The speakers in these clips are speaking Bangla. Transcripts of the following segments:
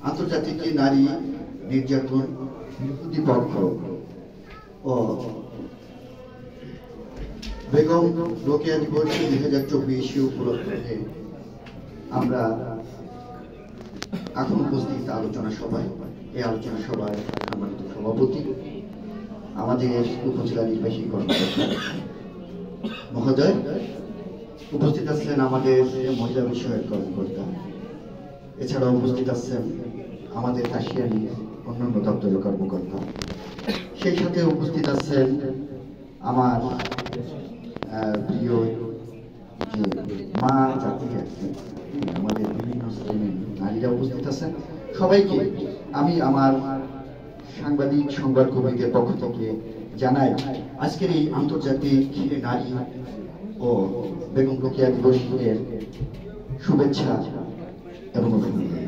আন্তর্জাতিক নারী নির্যাতন বিরোধী পক্ষ ও বেগম রোকেয়া দিবস 2024 উপলক্ষে আমরা এখন উপস্থিত আলোচনা সভায়। এই আলোচনা সভায় সম্মানিত সভাপতি, আমাদের উপজেলা নির্বাহী কর্মকর্তা মহোদয়, উপস্থিত আছেন আমাদের মহিলা বিষয়ক কর্মকর্তা, এছাড়াও উপস্থিত আছেন আমাদের কাশিয়ানী অন্যান্য দপ্তরের কর্মকর্তা, সেই সাথে উপস্থিত আছেন আমার প্রিয় যে মা জাতি আমাদের বিভিন্ন শ্রেণীর নারীরা উপস্থিত আছেন। সবাইকে আমি আমার সাংবাদিক সংবাদ কর্মীদের পক্ষ থেকে জানাই আজকের এই আন্তর্জাতিক নারী ও বেগম রোকেয়া দিবসের শুভেচ্ছা এবং অভিনন্দন।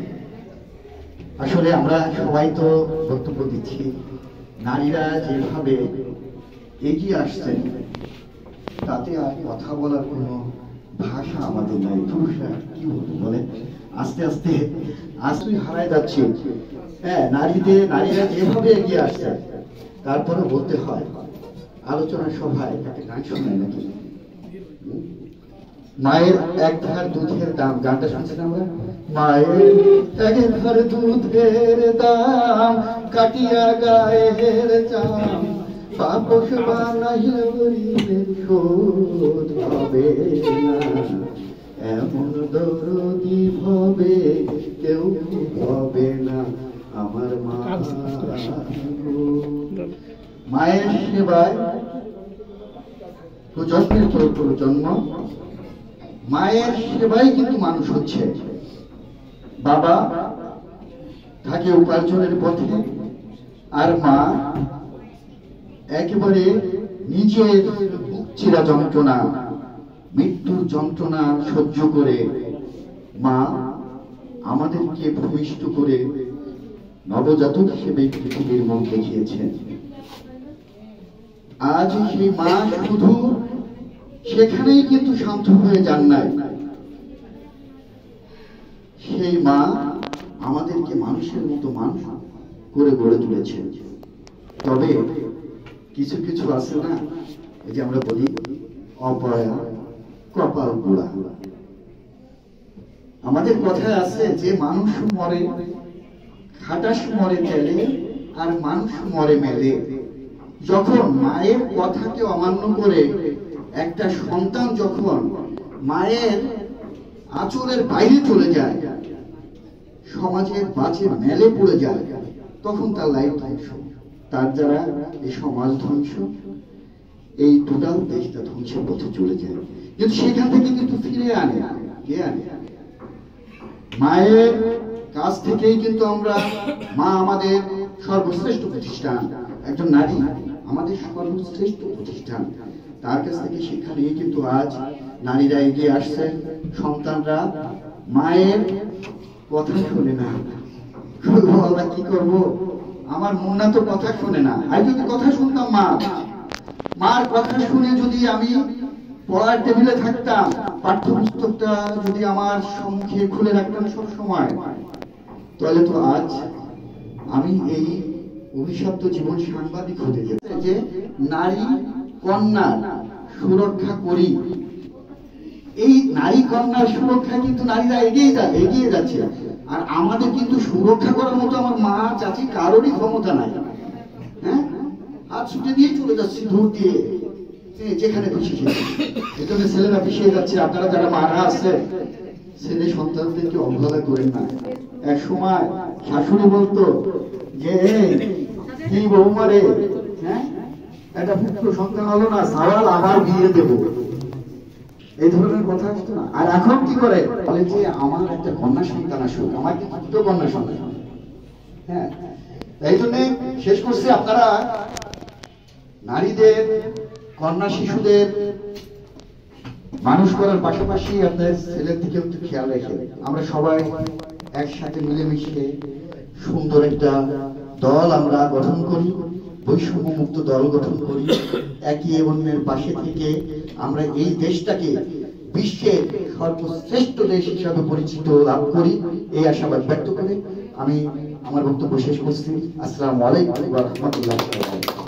আসলে আমরা সবাই তো বক্তব্য দিচ্ছি, নারীরা যেভাবে এগিয়ে আসছেন তাতে আর কথা বলার কোনো ভাষা আমাদের নাই। পুরুষরা কি বলবো বলে, আস্তে আস্তে আস্তে হারায় যাচ্ছে। হ্যাঁ, নারীরা যেভাবে এগিয়ে আসছে তারপরে বলতে হয় আলোচনা সভায় একটা গান শোনায় নাকি, মায়ের এক ধার দুধের দাম, গানটা শুনছেন আমরা? মায়ের এক ধার দুধের দাম কাটিয়া গায়ের চাম, পাপস বানাইলে গরিবের শোধ হবে না, এমন দরদি হবে কেউ হবে না আমার মা। মায়ের সেবায় প্রজন্মের পর প্রজন্ম মায়ের সেবাই কিন্তু মানুষ হচ্ছে। বাবা থাকে উপার্জনের পথে, আর মা একেবারে নিজের বুক চিরা যন্ত্রণা, মৃত্যুর যন্ত্রণা সহ্য করে মা আমাদেরকে ভূমিষ্ঠ করে নবজাতক হিসেবে পৃথিবীর মুখ দেখিয়েছেন। আজ সেই মা শুধু সেখানেই কিন্তু শান্ত হয়ে যান নাই, সেই মা আমাদেরকে মানুষের মতো মানুষ করে গড়ে তুলেছেন। তবে কিছু কিছু আছে না, এই যে আমরা বলি অপয়া কপাল পোড়া। আমাদের কথায় আছে যে মানুষ মরে খাটাস মরে তেলে, আর মানুষ মরে মেলে। যখন মায়ের কথাকে অমান্য করে একটা সন্তান যখন মায়ের আঁচলের বাইরে চলে যায়, সমাজের বাজে মেলে পড়ে যায়, তখন তার লাইফ ধ্বংস, তার যারা এই সমাজ ধ্বংস, এই টোটাল দেশটা ধ্বংসের পথে চলে যায়। কিন্তু সেখান থেকে কিন্তু ফিরে আনে কে আনে? মায়ের কাছ থেকেই কিন্তু আমরা, মা আমাদের সর্বশ্রেষ্ঠ প্রতিষ্ঠান, একজন নারী আমাদের সর্বশ্রেষ্ঠ প্রতিষ্ঠান, তার কাছ থেকে শিক্ষা নিয়ে কিন্তু আজ নারীরা এগিয়ে আসছে। সন্তানরা মায়ের কথা শুনে না, আমরা কি করব? আমার মুন্না তো কথা শুনে না। আমি যদি কথা শুনতাম, মার কথা শুনে যদি আমি পড়ার টেবিলে থাকতাম, পাঠ্যপুস্তকটা যদি আমার সম্মুখে খুলে রাখতাম সব সময়, তাহলে তো আজ আমি এই অভিশপ্ত জীবন সাংবাদিক হতে যেতাম। যে নারী কন্যার সুরক্ষা করি, এই নারী কন্যার সুরক্ষা কিন্তু নারীরা এগিয়ে যাচ্ছে। আর আমাদের কিন্তু সুরক্ষা করার মতো আমার মা চাচি কারোরই ক্ষমতা নাই। হ্যাঁ, হাত ছুটে দিয়ে চলে যাচ্ছি দূর দিয়ে, যেখানে খুশি সেখানে ছেলেরা পিছিয়ে যাচ্ছে। আপনারা যারা মারা আছে, ছেলে সন্তানদেরকে অবহেলা করেন না। এক সময় শাশুড়ি বলতো যে কি বৌমারে, হ্যাঁ একটা পুত্র সন্তান হলো না, সাওয়াল আবার বিয়ে দেবো, এই ধরনের কথা আসতো না। আর এখন কি করে বলে যে আমার একটা কন্যা সন্তান আসুক, আমার কি দুটো কন্যা সন্তান। হ্যাঁ, এই জন্য শেষ করছি, আপনারা নারীদের কন্যা শিশুদের মানুষ করার পাশাপাশি আপনার ছেলের দিকেও একটু খেয়াল রেখে আমরা সবাই একসাথে মিলেমিশে সুন্দর একটা দল আমরা গঠন করি, বৈষম্য মুক্ত দল গঠন করি, একে অন্যের পাশে থেকে আমরা এই দেশটাকে বিশ্বের সর্বশ্রেষ্ঠ দেশ হিসাবে পরিচিত লাভ করি, এই আশাবাদ ব্যক্ত করে আমি আমার বক্তব্য শেষ করছি। আসসালামু আলাইকুম ওয়া রাহমাতুল্লাহি ওয়া বারাকাতুহু।